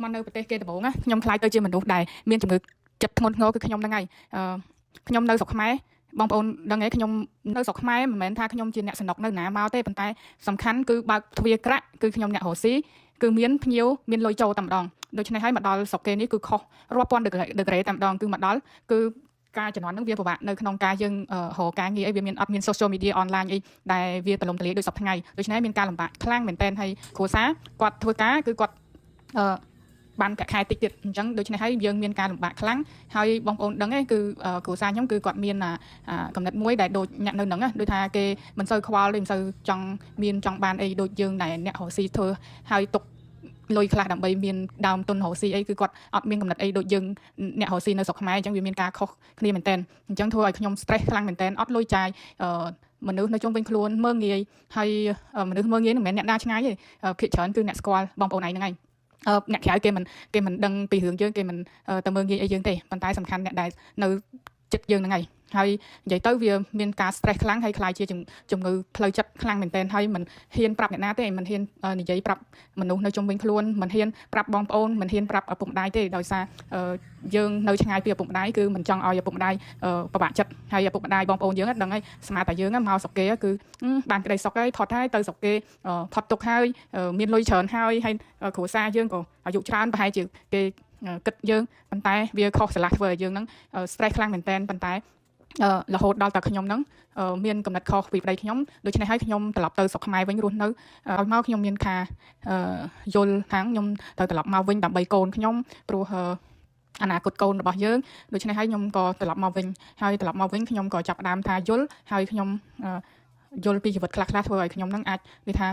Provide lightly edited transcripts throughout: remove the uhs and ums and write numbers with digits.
មកនៅប្រទេសគេដំបូងណាខ្ញុំខ្លាចទៅជាមនុស្សដែលមានជំងឺចិត្តធ្ងន់ធ្ងរគឺខ្ញុំហ្នឹងហើយខ្ញុំនៅស្រុកខ្មែរបងប្អូនដឹងទេខ្ញុំនៅស្រុកខ្មែរមិនមែនថាខ្ញុំជាអ្នកសំណុកនៅណាមកទេប៉ុន្តែសំខាន់គឺបើកទ្វារក្រាក់គឺខ្ញុំអ្នករស់ស៊ីគឺមានភ្ញៀវមានលុយចូលតែម្ដងដូច្នេះហើយមកដល់ស្រុកគេនេះគឺខុសរាប់ពាន់ដឺក្រេតែម្ដងគឺមកដល់គឺការជំនាន់ហ្នឹងវាពិបាកនៅក្នុងការយើងរកការងារអីវាមានអត់មាន social media online អីដែលវាទលំទលាយដូចសពថ្ងៃដូច្នេះមានការលំបាកខ្លាំងមែនតើហើយគ្រួសារគាត់ធ្វើការគឺគាត់បានប្រាក់ខែតិចទៀតអញ្ចឹងដូច្នេះហើយយើងមានការលំបាកខ្លាំងហើយបងប្អូនដឹងទេគឺគ្រួសារខ្ញុំគឺគាត់មានកំណត់មួយដែលដូចអ្នកនៅហ្នឹងដូចថាគេមិនសូវខ្វល់ដូចមិនសូវចង់បានអីដូចយើងដែលអ្នករស់ស៊ីធ្វើហើយទុកលុយខ្លះដើម្បីមានដើមទុនរស់ស៊ីអីគឺគាត់អត់មានកំណត់អីដូចយើងអ្នករស់ស៊ីនៅស្រុកខ្មែរអញ្ចឹងវាមានការខុសគ្នាមែនតើអញ្ចឹងធ្វើឲ្យខ្ញុំ stress ខ្លាំងមែនតើអត់លុយចាយមនុស្សនៅជុំវិញខ្លួនមើងងាយហើយមនុស្សមើងងាយមិនមែនអ្នកណាឆ្ងាយទេភាគច្រើនគឺអ្នកស្គាល់បងប្អូនឯងហ្នឹងហើយអ្នកក្រៅគេមិនដឹងពីរឿងយើងគេមិនទៅមើងងាយអីយើងទេប៉ុន្តែសំខាន់អ្នកដែលនៅចិត្តយើងហ្នឹងហើយនិយាយទៅវាមានការ stress ខ្លាំងហើយខ្លាចជាជំងឺផ្លូវចិត្តខ្លាំងមែនទែនហើយមិនហ៊ានប្រាប់អ្នកណាទេមិនហ៊ាននិយាយប្រាប់មនុស្សនៅជុំវិញខ្លួនមិនហ៊ានប្រាប់បងប្អូនមិនហ៊ានប្រាប់ឪពុកម្ដាយទេដោយសារយើងនៅឆ្ងាយពីឪពុកម្ដាយគឺមិនចង់ឲ្យឪពុកម្ដាយពិបាកចិត្តហើយឪពុកម្ដាយបងប្អូនយើងដឹងហើយស្មានតែយើងមកស្រុកគេគឺបានក្តីសុខហើយផុតហើយទៅស្រុកគេផុតទុកហើយមានលុយច្រើនហើយគ្រួសារយើងក៏អាយុច្រើនប្រហែលជាគេគិតយើងប៉ុន្តែវាខុសឆ្លាស់ធ្វើឲ្យយើងហ្នឹង stress ខ្លាំងមែនទែនប៉ុន្តែរហូតដល់តែខ្ញុំហ្នឹងមានកំណត់ខុសពីប្តីខ្ញុំដូច្នេះហើយខ្ញុំត្រឡប់ទៅស្រុកខ្មែរវិញរស់នៅឲ្យមកខ្ញុំមានការយល់ខាងខ្ញុំទៅត្រឡប់មកវិញដើម្បីកូនខ្ញុំព្រោះអនាគតកូនរបស់យើងដូច្នេះហើយខ្ញុំក៏ត្រឡប់មកវិញហើយត្រឡប់មកវិញខ្ញុំក៏ចាប់ផ្ដើមថាយល់ហើយខ្ញុំយល់ពីជីវិតខ្លះធ្វើឲ្យខ្ញុំនឹងអាចនិយាយថា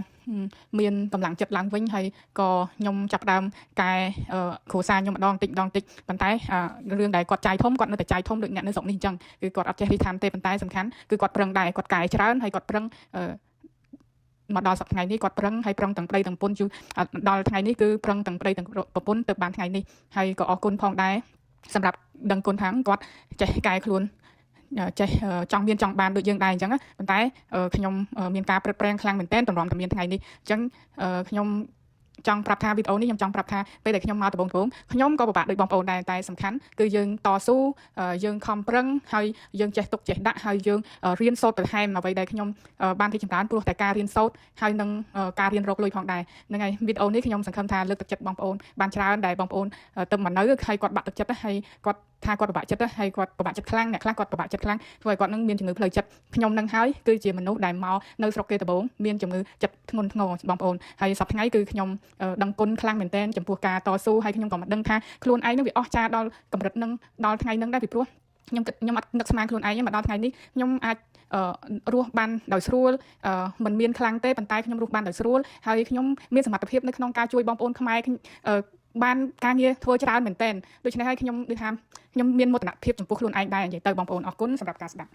មានកម្លាំងចិត្តឡើងវិញហើយក៏ខ្ញុំចាប់ផ្ដើមកែគ្រួសារខ្ញុំម្ដងតិចប៉ុន្តែរឿងដែលគាត់ចាយធំគាត់នៅតែចាយធំដូចអ្នកនៅស្រុកនេះអញ្ចឹងគឺគាត់អត់ចេះរីតាមទេប៉ុន្តែសំខាន់គឺគាត់ប្រឹងដែរគាត់កែច្រើនហើយគាត់ប្រឹងមកដល់សប្តាហ៍ថ្ងៃនេះគាត់ប្រឹងហើយប្រឹងទាំងប្តីទាំងប្រពន្ធដល់ថ្ងៃនេះគឺប្រឹងទាំងប្តីទាំងប្រពន្ធទៅបានថ្ងៃនេះហើយក៏អរគុណផងដែរសម្រាប់ដឹងគុណថាគាត់ចេះកែខ្លួនចេះចង់បានដូចយើងដែរអញ្ចឹងប៉ុន្តែខ្ញុំមានការប្រឹកប្រែងខ្លាំងមែនទែនតម្រាំតែមានថ្ងៃនេះអញ្ចឹងខ្ញុំចង់ប្រាប់ថាវីដេអូនេះខ្ញុំចង់ប្រាប់ថាពេលដែលខ្ញុំមកដំបូងខ្ញុំក៏ពិបាកដូចបងប្អូនដែរតែសំខាន់គឺយើងតស៊ូយើងខំប្រឹងហើយយើងចេះទុកចេះដាក់ហើយយើងរៀនសូត្របន្ថែមអ្វីដែលខ្ញុំបានរីកចម្រើនព្រោះតែការរៀនសូត្រហើយនឹងការរៀនរកលុយផងដែរហ្នឹងហើយវីដេអូនេះខ្ញុំសង្ឃឹមថាលើកទឹកចិត្តបងប្អូនបានច្រើនដែលបងប្អូនទៅមកនៅហើយគាត់បាក់ទឹកចិត្តហើយគាត់ថាគាត់ពិបាកចិត្តហើយគាត់ពិបាកចិត្តខ្លាំងអ្នកខ្លះគាត់ពិបាកចិត្តខ្លាំងធ្វើឲ្យគាត់នឹងមានជំងឺផ្លូវចិត្តខ្ញុំនឹងហើយគឺជាមនុស្សដែលមកនៅស្រុកគេដំបូងមានជំងឺចិត្តធ្ងន់ធ្ងរបងប្អូនហើយសប្តាហ៍ថ្ងៃគឺខ្ញុំដឹងគុណខ្លាំងមែនទែនចំពោះការតស៊ូហើយខ្ញុំក៏មិនដឹងថាខ្លួនឯងនឹងវាអស់ចាដល់កម្រិតនឹងដល់ថ្ងៃនឹងដែរពីព្រោះខ្ញុំអត់នឹកស្មានខ្លួនឯងមកដល់ថ្ងៃនេះខ្ញុំអាចរស់បានដោយស្រួលមិនមានខ្លាំងទេប៉ុន្តែខ្ញុំរស់បានដោយស្រួលហើយខ្ញុំមានសមត្ថភាពនៅក្នុងការជួយបងប្អូនខ្មែរបានការងារធ្វើច្រើនមែនទែនដូច្នេះហើយខ្ញុំនិយាយថាខ្ញុំមានមោទនភាពចំពោះខ្លួនឯងដែរនិយាយទៅបងប្អូនអរគុណសម្រាប់ការស្ដាប់